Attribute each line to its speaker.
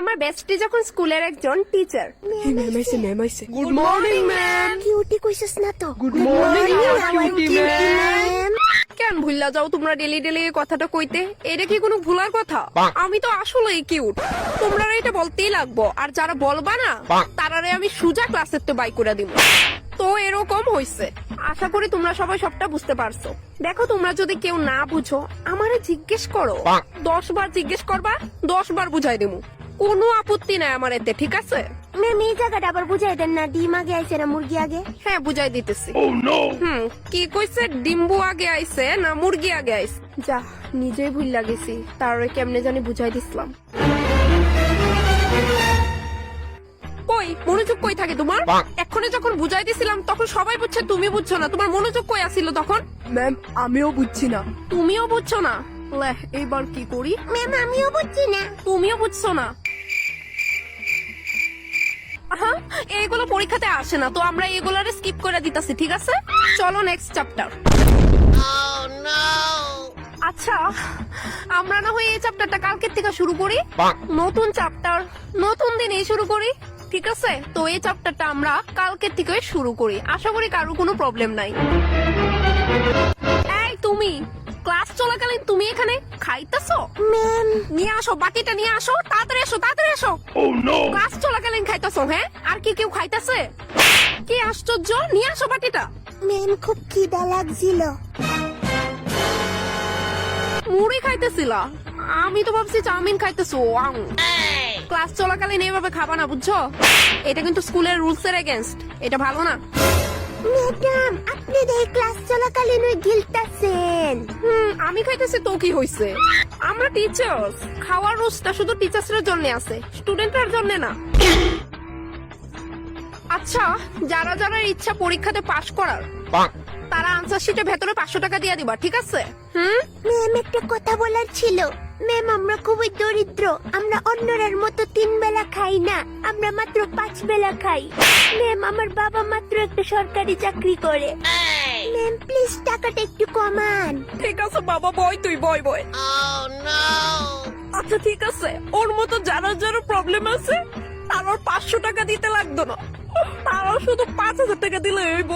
Speaker 1: আমার বেস্টি যখন স্কুলের একজন টিচার।
Speaker 2: ম্যাম আইছে গুড মর্নিং ম্যাম
Speaker 3: কিউটি কইছস না তো?
Speaker 2: গুড মর্নিং কিউটি ম্যাম
Speaker 1: কেন ভুললা যাও তোমরা ডেলি ডেলি এই কথাটা কইতে? এটা কি কোনো ভুলার কথা? আমি তো আসলেই কিউট, তোমরা এটা বলতেই লাগবো। আর যারা বলবা না তারারে আমি সুজা ক্লাসের তো বাই করে দিব। তো এরকম হইছে, আশা করি তোমরা সবাই সবটা বুঝতে পারছো। দেখো তোমরা যদি কেউ না বুঝো আমারে জিজ্ঞেস করো, 10 বার জিজ্ঞেস করবা, 10 বার বুঝাই দেবো, কোনো আপত্তি নাই আমার এতে, ঠিক আছে?
Speaker 3: ম্যাম এই জায়গাটা আবার বুঝাই দেন না, ডিম আগে আইছে না মুরগি আগে?
Speaker 1: হ্যাঁ বুঝাই দিতেছি। কি কইছে, ডিম্বু আগে আইছে না মুরগি আগে আইছে? যা, নিজেই ভুল লাগেছি, তার কেমনে জানি বুঝাই দিছিলাম। কই মনোযোগ কই থাকে তোমার? এক্ষুনি যখন বুঝাই দিছিলাম তখন সবাই বুঝছে, তুমি বুঝছো না। তোমার মনোযোগ কই আসিল তখন?
Speaker 2: ম্যাম আমিও বুঝছি না।
Speaker 1: তুমিও বুঝছো না? লে, এইবার কি করি?
Speaker 3: ম্যাম আমিও বুঝছি না।
Speaker 1: তুমিও বুঝছো না? হ্যাঁ, এইগুলো পরীক্ষাতে আসে না, তো আমরা এগুলারে স্কিপ করে দিতেছি, ঠিক আছে? চলো নেক্সট চ্যাপ্টার। আচ্ছা, আমরা না হয় এই চ্যাপ্টারটা কালকের থেকে শুরু করি। নতুন চ্যাপ্টার, নতুন দিনেই শুরু করি, ঠিক আছে? তো এই চ্যাপ্টারটা আমরা কালকের থেকে শুরু করি, আশা করি কারো কোনো প্রবলেম নাই। এই তুমি ক্লাস চলাকালীন তুমি এখানে খাইতেছো?
Speaker 3: ম্যাম
Speaker 1: নিয়ে আসো, বাটিটা নিয়ে আসো, তাড়াতাড়ি আসো, তাড়াতাড়ি আসো। ক্লাস চলাকালীন খাইতেছো? হ্যাঁ, আর কি কেউ খাইতেছে? কি আশ্চর্য, নিয়ে আসো বাটিটা।
Speaker 3: ম্যাম খুব খিদা লাগছিল।
Speaker 1: মুড়ি খাইতেছিলা? আমি তো ভাবছি চাউমিন খাইতেছো। ক্লাস চলাকালীন এইভাবে খাবা না, বুঝছো? এটা কিন্তু স্কুলের রুলস এর এগেনস্ট, এটা ভালো না।
Speaker 3: ম্যাডাম আপনি এই ক্লাস চলাকালীন ওই গিলতাছেন।
Speaker 1: আমি খাইতেছি তো কি হইছে? আমরা টিচার্স, খাওয়ার রুলসটা শুধু টিচার্সের জন্য আছে, স্টুডেন্টের জন্য না। আচ্ছা, যারা যারা ইচ্ছা পরীক্ষাতে পাশ করার, তারা আনসার শিটে ভেতরে 500 টাকা দিয়ে দিবা, ঠিক আছে?
Speaker 3: ম্যাম একটা কথা বলার ছিল। ম্যাম আমরা খুবই দরিদ্র, আমরা অন্যরার মতো 3 বেলা খাই না, আমরা মাত্র 5 বেলা খাই। ম্যাম আমার বাবা মাত্র একটা সরকারি চাকরি করে। ম্যাম প্লিজ টাকাটা একটু কমান।
Speaker 1: ঠিক আছে বাবা, বয় তুই বয় বয়। আচ্ছা ঠিক আছে, ওর মতো যারা যারা প্রবলেম আছে তার 500 টাকা দিতে লাগতো না, তারাও শুধু 5000 টাকা দিলে হইব।